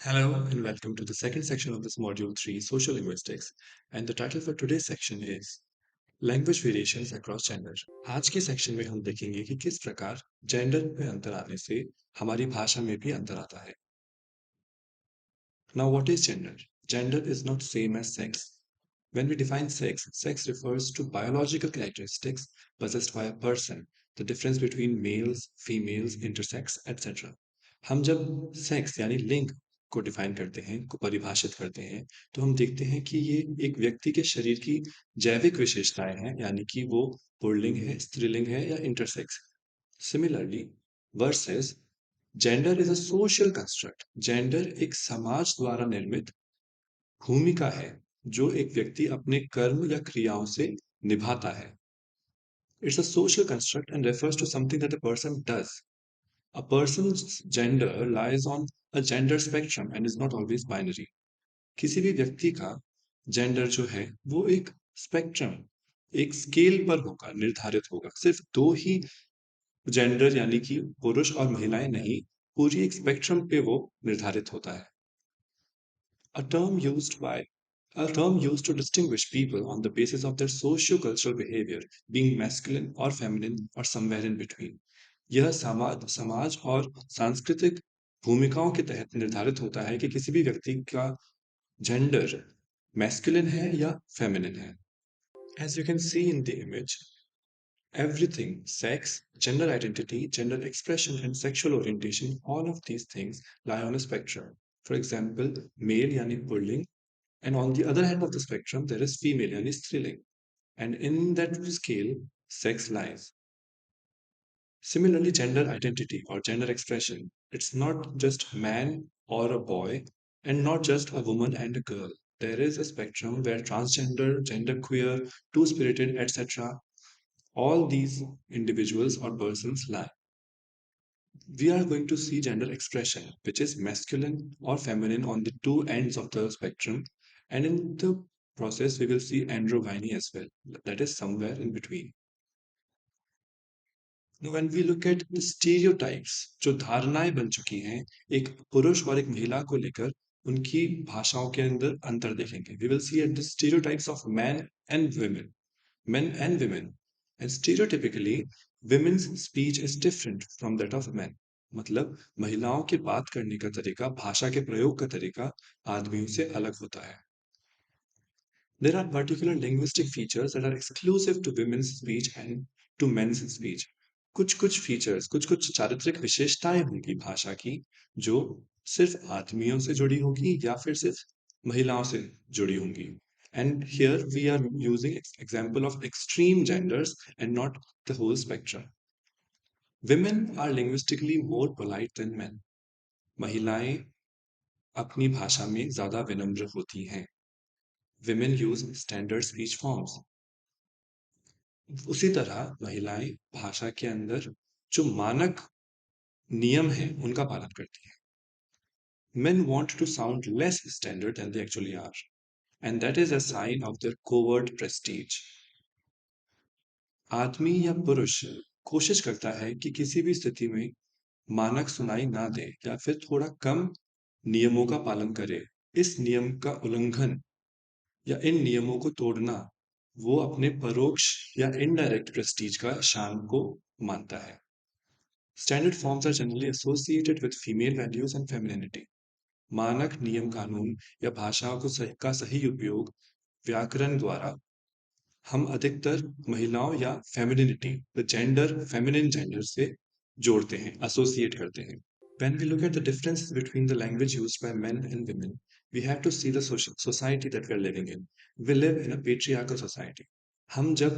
Hello and welcome to the second section of this module 3 social linguistics, and the title for today's section is language variations across gender. आज के section में हम देखेंगे कि किस प्रकार जेंडर में अंतर आने से हमारी भाषा में भी अंतर आता है. Now what is gender? Gender is not same as sex. When we define sex, sex refers to biological characteristics possessed by a person, the difference between males, females, intersex, etc. हम जब सेक्स यानी लिंग को define करते हैं, को परिभाषित करते हैं, तो हम देखते हैं कि ये एक व्यक्ति के शरीर की जैविक विशेषताएं हैं, यानी कि वो पुल्लिंग है, स्त्रीलिंग है या intersex. Similarly, versus gender is a social construct. Gender एक समाज द्वारा निर्मित भूमिका है जो एक व्यक्ति अपने कर्म या क्रियाओं से निभाता है. It's a social construct and refers to something that a person does. A person's gender lies on a gender spectrum and is not always binary. किसी भी व्यक्ति का जेंडर जो है वो एक स्पेक्ट्रम, एक स्केल पर होगा, निर्धारित होगा. सिर्फ दो ही जेंडर यानी कि पुरुष और महिलाएं नहीं, पूरी एक स्पेक्ट्रम पे वो निर्धारित होता है. A term used by a term used to distinguish people on the basis of their socio-cultural behavior, being masculine or feminine or somewhere in between. यह समाज और सांस्कृतिक भूमिकाओं के तहत निर्धारित होता है कि किसी भी व्यक्ति का जेंडर मैस्कुलिन है या फेमिनिन है. As you can see in the image, everything, sex, gender identity, gender expression, and sexual orientation, all of these things lie on a spectrum. For example, male yani pulling, and on the other hand of the spectrum, there is female yani striling. And in that scale, sex lies. Similarly, gender identity or gender expression, it's not just man or a boy, and not just a woman and a girl. There is a spectrum where transgender, genderqueer, two-spirited, etc., all these individuals or persons lie. We are going to see gender expression, which is masculine or feminine on the two ends of the spectrum. And in the process, we will see androgyny as well. That is somewhere in between. Now, when we look at the stereotypes, जो धारणाएं बन चुकी हैं एक पुरुष और एक महिला को लेकर, उनकी भाषाओं के अंदर अंतर देखेंगे. We will see at the stereotypes of men and women. And stereotypically, women's speech is different from that of men. मतलब महिलाओं के बात करने का तरीका, भाषा के प्रयोग का तरीका आदमियों से अलग होता है. There are particular linguistic features that are exclusive to women's speech and to men's speech. कुछ फीचर्स, कुछ चारित्रिक विशेषताएं होंगी भाषा की जो सिर्फ आदमियों से जुड़ी होगी या फिर सिर्फ महिलाओं से जुड़ी होंगी. And here we are using example of extreme genders and not the whole spectrum. Women are linguistically more polite than men. महिलाएं अपनी भाषा में ज्यादा विनम्र होती हैं. Women use standard speech forms. उसी तरह महिलाएं भाषा के अंदर जो मानक नियम है उनका पालन करती हैं. Men want to sound less standard than they actually are, and that is a sign of their covert prestige. आदमी या पुरुष कोशिश करता है कि किसी भी स्थिति में मानक सुनाई ना दे या फिर थोड़ा कम नियमों का पालन करे. इस नियम का उल्लंघन या इन नियमों को तोड़ना वो अपने परोक्ष या इनडायरेक्ट प्रेस्टीज का शान को मानता है. Standard forms are generally associated with female values and femininity. मानक नियम कानून या भाषाओं को का सही उपयोग व्याकरण द्वारा हम अधिकतर महिलाओं या femininity, the gender, feminine gender से जोड़ते हैं, एसोसिएट करते हैं. When we look at the differences between the language used by men and women, we have to see the society that we are living in. We live in a patriarchal society. हम जब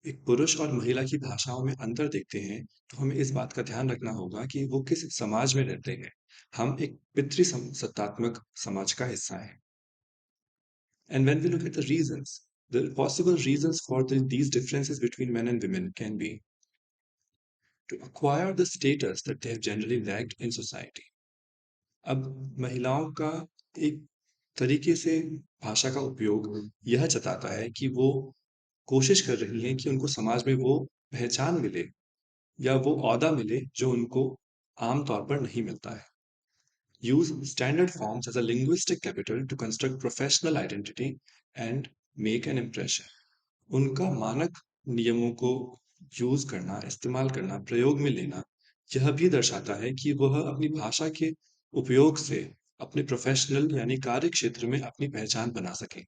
एक पुरुष और महिला की भाषाओं में अंतर देखते हैं तो हमें इस बात का ध्यान रखना होगा कि वो किस समाज में रहते हैं. हम एक पितृ सत्तात्मक समाज का हिस्सा हैं. And when we look at the reasons, the possible reasons for these differences between men and women can be to acquire the status that they have generally lacked in society. अब महिलाओं का एक तरीके से भाषा का उपयोग यह जताता है कि वो कोशिश कर रही हैं कि उनको समाज में वो पहचान मिले या वो ओहदा मिले जो उनको आम तौर पर नहीं मिलता है. use standard forms as a linguistic capital to construct professional identity and make an impression. उनका मानक नियमों को यूज करना, इस्तेमाल करना, प्रयोग में लेना, यह भी दर्शाता है कि वह अपनी भाषा के उपयोग से अपने प्रोफेशनल यानी कार्य क्षेत्र में अपनी पहचान बना सके.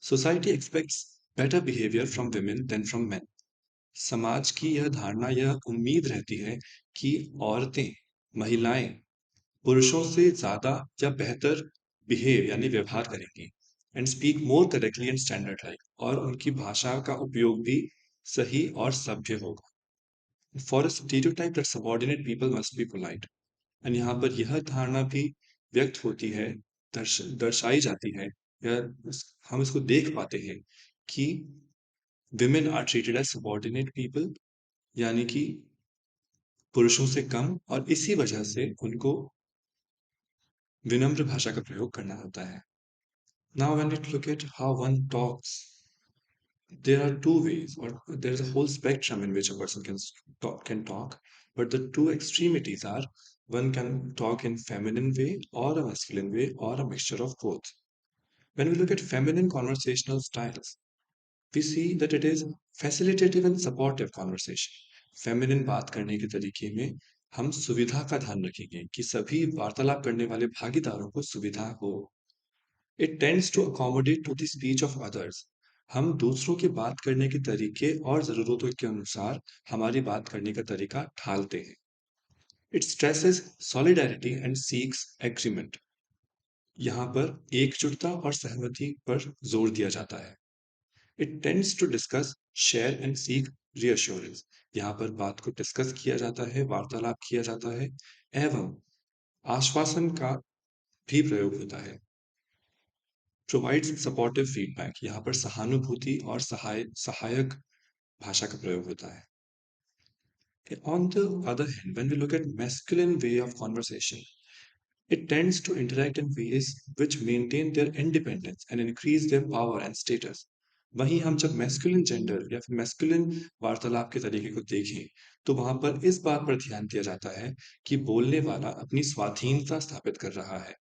Society expects better behaviour from women than from men. समाज की यह धारणा, यह उम्मीद रहती है कि औरतें, महिलाएं पुरुषों से ज्यादा या बेहतर बिहेव यानी व्यवहार करेंगी and speak more correctly and standard like, और उनकी भाषा का उपयोग भी सही और सभ्य होगा. For a stereotype that subordinate people must be polite. And यहाँ पर यह धारणा भी व्यक्त होती है, दर्शाई जाती है, या हम इसको देख पाते हैं कि women are treated as subordinate people, यानी कि पुरुषों से कम, और इसी वजह से उनको विनम्र भाषा का प्रयोग करना होता है. Now, when we look at how one talks, there are two ways, or there is a whole spectrum in which a person can talk. But the two extremities are, one can talk in feminine way or a masculine way or a mixture of both. When we look at feminine conversational styles, we see that it is facilitative and supportive conversation. Feminine बात करने के तरीके में हम सुविधा का ध्यान रखेंगे कि सभी वार्तालाप करने वाले भागीदारों को सुविधा हो. It tends to accommodate to the speech of others. हम दूसरों की बात करने के तरीके और ज़रूरतों के अनुसार हमारी बात करने का तरीका ढालते हैं. It stresses solidarity and seeks agreement. यहाँ पर एकजुटता और सहमति पर जोर दिया जाता है. It tends to discuss, share and seek reassurance. यहाँ पर बात को डिस्कस किया जाता है, वार्तालाप किया जाता है, एवं आश्वासन का भी प्रयोग होता है. Provides supportive feedback. यहाँ पर सहानुभूति और सहायक भाषा का प्रयोग होता है. On the other hand, when we look at masculine way of conversation, it tends to interact in ways which maintain their independence and increase their power and status. वहीं हम जब मैस्कुलिन जेंडर या फिर मैस्कुलिन वार्तालाप के तरीके को देखें, तो वहां पर इस बात पर ध्यान दिया जाता है कि बोलने वाला अपनी स्वाधीनता स्थापित कर रहा है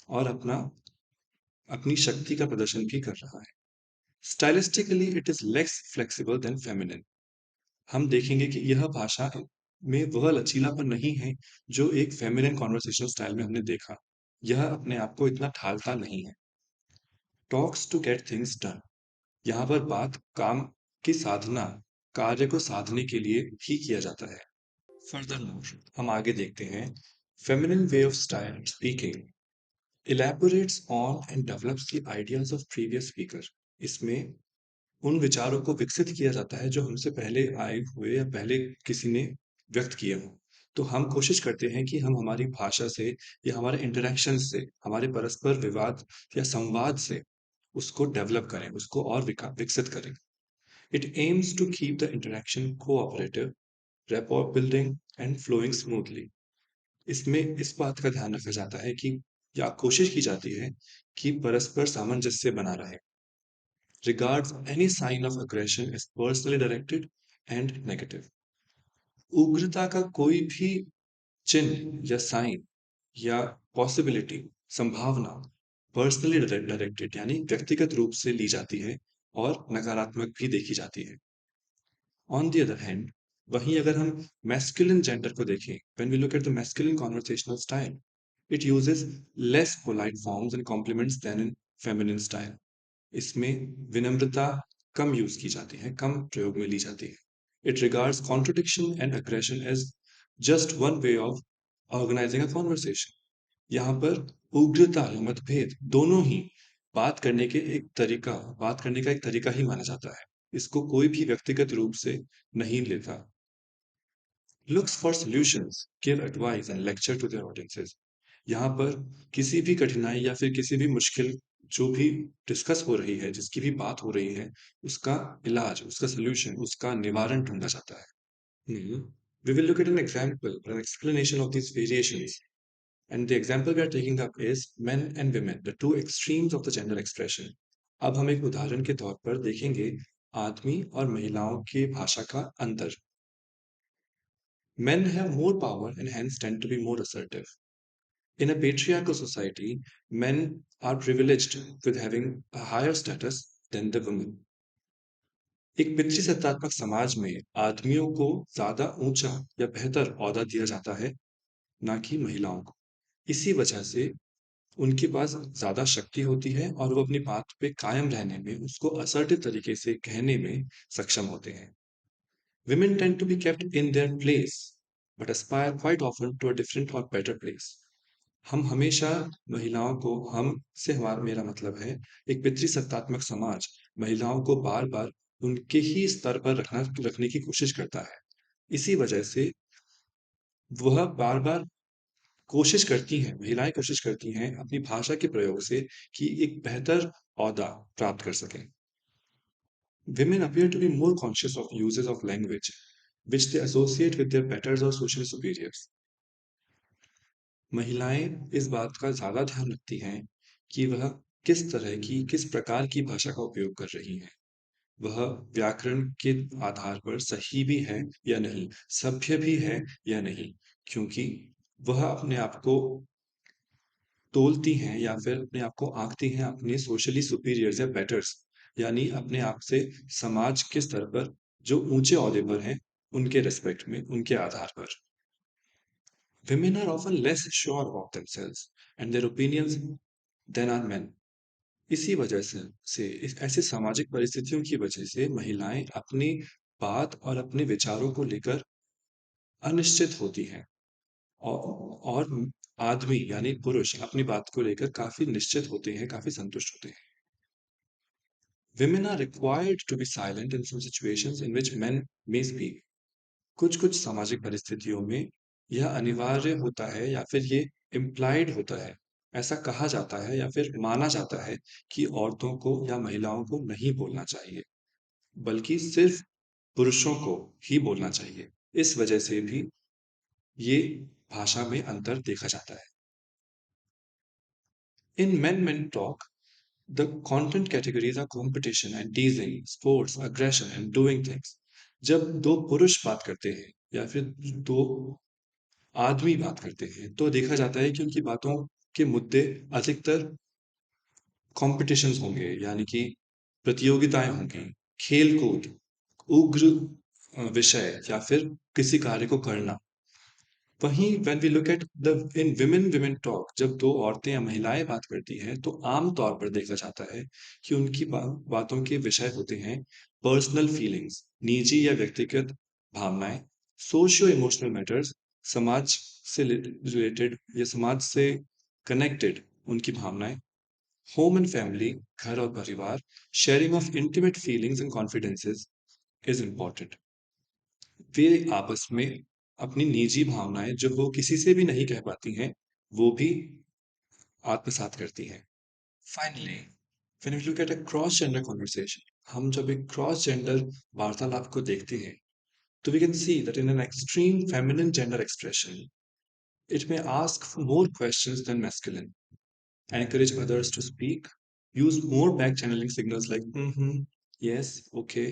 और अपनी शक्ति का प्रदर्शन भी कर रहा है. Stylistically it is less flexible than feminine. हम देखेंगे कि यह भाषा में वह लचीलापन नहीं है जो एक फेमिनिन कॉन्वर्सेशनल स्टाइल में हमने देखा. यह अपने आप को इतना ढालता नहीं है. Talks to get things done. यहाँ पर बात काम की साधना, कार्य को साधने के लिए ही किया जाता है. फर्दरमोर हम आगे देखते हैं, feminine way of style speaking elaborates on and develops the ideas of previous speaker. इसमें उन विचारों को विकसित किया जाता है जो हमसे पहले आए हुए या पहले किसी ने व्यक्त किए हों. तो हम कोशिश करते हैं कि हम हमारी भाषा से या हमारे इंटरेक्शन से, हमारे परस्पर विवाद या संवाद से उसको डेवलप करें, उसको और विकसित करें. It aims to keep the interaction cooperative, rapport building and flowing smoothly. इसमें इस बात का ध्यान रखा जाता है कि, या कोशिश की जाती है कि परस्पर सामंजस्य बना रहे. Regards any sign of aggression as personally directed and negative. उग्रता का कोई भी चिन्ह या साइन या पॉसिबिलिटी, संभावना पर्सनली डायरेक्टेड यानी व्यक्तिगत रूप से ली जाती है और नकारात्मक भी देखी जाती है. ऑन द अदर हैंड, वहीं अगर हम मैस्कुलिन जेंडर को देखें, when we look at the masculine conversational style, it uses less polite forms and compliments than in feminine style. इसमें विनम्रता कम यूज की जाती है, कम प्रयोग में ली जाती है. It regards contradiction and aggression as just one way of organising a conversation. यहाँ पर उग्रता या मतभेद दोनों ही बात करने का एक तरीका ही माना जाता है. इसको कोई भी व्यक्तिगत रूप से नहीं लेता. Looks for solutions, give advice and lecture to their audiences. यहाँ पर किसी भी कठिनाई या फिर किसी भी मुश्किल जो भी डिस्कस हो रही है, जिसकी भी बात हो रही है, उसका इलाज, उसका सोल्यूशन, उसका निवारण ढूंढा जाता है. We will look at an example, an explanation of these variations. And the example we are taking up is men and women, the two extremes of the gender expression. अब हम एक उदाहरण के तौर पर देखेंगे आदमी और महिलाओं की भाषा का अंतर. Men have more power and hence tend to be more assertive. In a patriarchal society, men are privileged with having a higher status than the women. एक पितृसत्तात्मक समाज में आदमियों को ज्यादा ऊंचा या बेहतर ओहदा दिया जाता है, ना कि महिलाओं को। इसी वजह से उनके पास ज्यादा शक्ति होती है और वो अपनी बात पे कायम रहने में, उसको असर्टिव तरीके से कहने में सक्षम होते हैं। Women tend to be kept in their place, but aspire quite often to a different or better place. हम हमेशा महिलाओं को, हम से हमारा मेरा मतलब है, एक पितृसत्तात्मक समाज महिलाओं को बार बार उनके ही स्तर पर रखने की कोशिश करता है। इसी वजह से वह बार बार कोशिश करती हैं, महिलाएं कोशिश करती हैं अपनी भाषा के प्रयोग से कि एक बेहतर ओहदा प्राप्त कर सकें। Women appear to be more conscious of uses of language which they associate with their betters or social superiors. महिलाएं इस बात का ज्यादा ध्यान रखती हैं कि वह किस प्रकार की भाषा का उपयोग कर रही हैं। वह व्याकरण के आधार पर सही भी है या नहीं, सभ्य भी है या नहीं, क्योंकि वह अपने आप को तोलती हैं या फिर अपने आप को आंकती हैं अपने सोशली सुपीरियर्स या बेटर्स, यानी अपने आप से समाज के स्तर पर जो ऊंचे ओहदे पर हैं उनके रिस्पेक्ट में, उनके आधार पर। Women are often less sure about themselves and their opinions than are men. इसी वजह से ऐसे सामाजिक परिस्थितियों की वजह से महिलाएं अपनी बात और अपने विचारों को लेकर अनिश्चित होती हैं, और आदमी यानी पुरुष अपनी बात को लेकर काफी निश्चित होते हैं, काफी संतुष्ट होते हैं। Women are required to be silent in some situations in which men may speak. कुछ कुछ सामाजिक परिस्थितियों में यह अनिवार्य होता है या फिर ये इम्प्लाइड होता है, ऐसा कहा जाता है या फिर माना जाता है कि औरतों को या महिलाओं को नहीं बोलना चाहिए, बल्कि सिर्फ पुरुषों को ही बोलना चाहिए। इस वजह से भी ये भाषा में अंतर देखा जाता है। In men talk, the content categories are competition and teasing, sports, aggression and doing things. जब दो पुरुष बात करते हैं या फिर दो आदमी बात करते हैं तो देखा जाता है कि उनकी बातों के मुद्दे अधिकतर कॉम्पिटिशन्स होंगे, यानी कि प्रतियोगिताएं होंगी, खेल कूद, उग्र विषय या फिर किसी कार्य को करना। वहीं when we look at the in women talk, जब दो औरतें या महिलाएं बात करती हैं तो आम तौर पर देखा जाता है कि उनकी बातों के विषय होते हैं पर्सनल फीलिंग्स, निजी या व्यक्तिगत भावनाएं, सोशियो इमोशनल मैटर्स, समाज से रिलेटेड या समाज से कनेक्टेड उनकी भावनाएं, होम एंड फैमिली, घर और परिवार, sharing of intimate feelings and confidences is important. वे आपस में अपनी निजी भावनाएं जो वो किसी से भी नहीं कह पाती हैं, वो भी आत्मसात करती हैं। Finally, when we look at a cross gender conversation, हम जब एक क्रॉस जेंडर वार्तालाप को देखते हैं तो we can see that in an extreme feminine gender expression it may ask for more questions than masculine, encourage others to speak, use more back channeling signals like mm-hmm, yes, okay,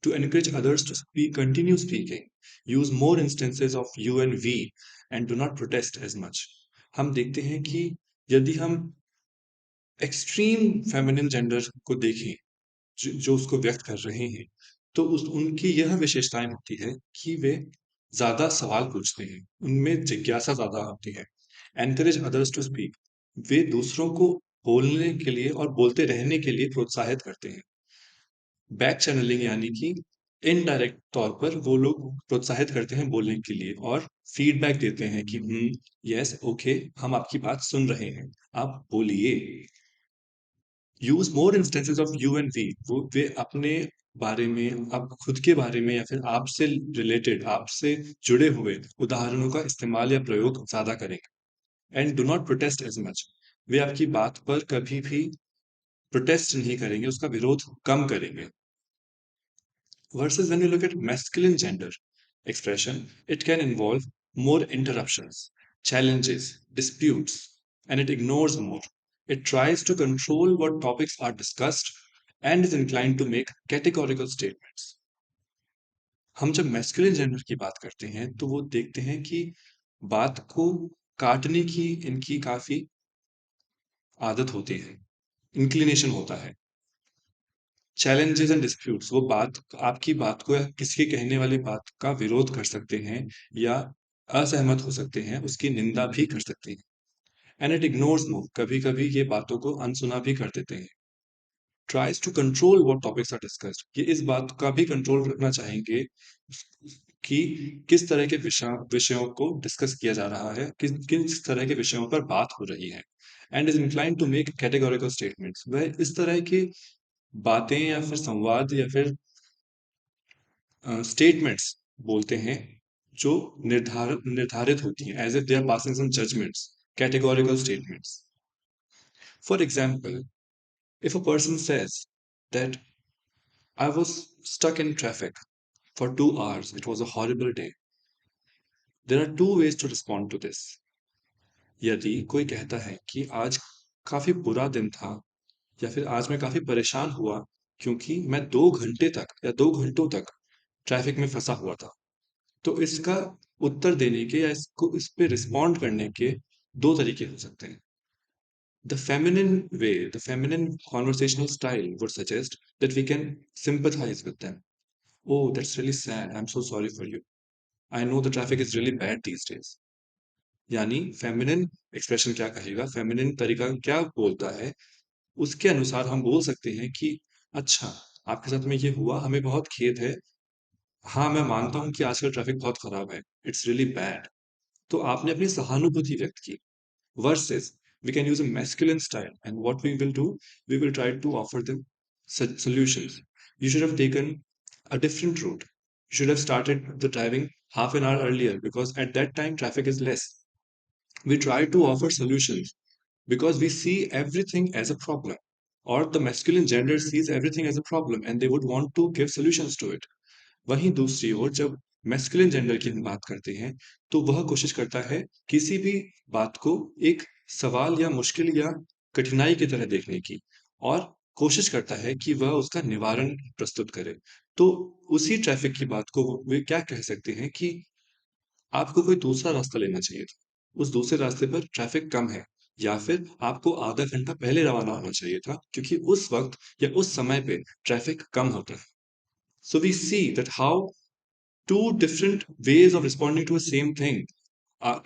to encourage others to speak, continue speaking, use more instances of you and we, and do not protest as much. हम देखते हैं कि यदि हम extreme feminine gender को देखें जो उसको व्यक्त कर रहे हैं, तो उनकी यह विशेषताएं होती है कि वे ज्यादा सवाल पूछते हैं, उनमें जिज्ञासा ज्यादा होती है। एनकरेज अदर्स टू स्पीक, वे दूसरों को बोलने के लिए और बोलते रहने के लिए प्रोत्साहित करते हैं। बैक चैनलिंग यानी कि इनडायरेक्ट तौर पर वो लोग प्रोत्साहित करते हैं बोलने के लिए और फीडबैक देते हैं कि यस, ओके, हम आपकी बात सुन रहे हैं, आप बोलिए। Use more instances of you and we, वो वे अपने बारे में, आप खुद के बारे में या फिर आपसे रिलेटेड, आपसे जुड़े हुए उदाहरणों का इस्तेमाल या प्रयोग ज्यादा करेंगे। And do not protest as much, वे आपकी बात पर कभी भी प्रोटेस्ट नहीं करेंगे, उसका विरोध कम करेंगे। Versus when you look at masculine gender expression, it can involve more interruptions, challenges, disputes, and it ignores more. It tries to control what topics are discussed and is inclined to make categorical statements. हम जब masculine gender की बात करते हैं तो वो देखते हैं कि बात को काटने की इनकी काफी आदत होती है, इंक्लिनेशन होता है। चैलेंजेस एंड डिस्प्यूट्स, वो बात, आपकी बात को या किसी के कहने वाली बात का विरोध कर सकते हैं या असहमत हो सकते हैं, उसकी निंदा भी कर सकते हैं। एंड इट इग्नोर्स नो, कभी कभी ये बातों को अनसुना भी कर देते हैं। Tries to control what topics are discussed, ये इस बात का भी कंट्रोल रखना चाहेंगे कि किस तरह के विषयों को डिस्कस किया जा रहा है, किस तरह के विषयों पर बात हो रही है। And is incline to make categorical statements, वह इस तरह की बातें या फिर संवाद या फिर स्टेटमेंट्स बोलते हैं जो निर्धारित होती हैं, as if they are passing some judgements, categorical statements. For example, if a person says that I was stuck in traffic for 2 hours, it was a horrible day, there are two ways to respond to this. यदि कोई कहता है कि आज काफी बुरा दिन था या फिर आज मैं काफी परेशान हुआ क्योंकि मैं 2 घंटे तक या 2 घंटों तक ट्रैफिक में फंसा हुआ था, तो इसका उत्तर देने के या इसको इस पे रिस्पॉन्ड करने के दो तरीके हो सकते हैं। The feminine way, the feminine conversational style would suggest that we can sympathize with them. Oh, that's really sad. I'm so sorry for you. I know the traffic is really bad these days. यानी feminine expression क्या कहेगा, feminine तरीका क्या बोलता है, उसके अनुसार हम बोल सकते हैं कि अच्छा, आपके साथ में ये हुआ, हमें बहुत खेद है। हाँ, मैं मानता हूँ कि आजकल ट्रैफिक बहुत खराब है, इट्स रियली बैड। तो आपने अपनी सहानुभूति व्यक्त की। Versus, we can use a masculine style, and what we will do, we will try to offer them solutions. You should have taken a different route. You should have started the driving half an hour earlier, because at that time traffic is less. We try to offer solutions because we see everything as a problem, or the masculine gender sees everything as a problem and they would want to give solutions to it. वहीं दूसरी ओर जब masculine gender की हम बात करते हैं, तो वह कोशिश करता है किसी भी बात को एक सवाल या मुश्किल या कठिनाई की तरह देखने की, और कोशिश करता है कि वह उसका निवारण प्रस्तुत करे। तो उसी ट्रैफिक की बात को वे क्या कह सकते हैं कि आपको कोई दूसरा रास्ता लेना चाहिए था, उस दूसरे रास्ते पर ट्रैफिक कम है, या फिर आपको आधा घंटा पहले रवाना होना चाहिए था क्योंकि उस वक्त या उस समय पे ट्रैफिक कम होता है। So we see that how two different ways of responding to a same thing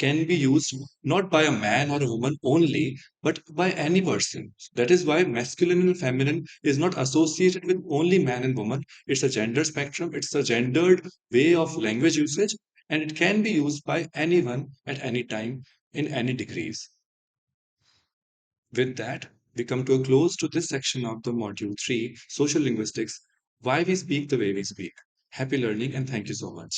can be used not by a man or a woman only, but by any person. That is why masculine and feminine is not associated with only man and woman. It's a gender spectrum, it's a gendered way of language usage, and it can be used by anyone at any time in any degrees. With that, we come to a close to this section of the module 3, Social Linguistics, Why We Speak the Way We Speak. Happy learning and thank you so much.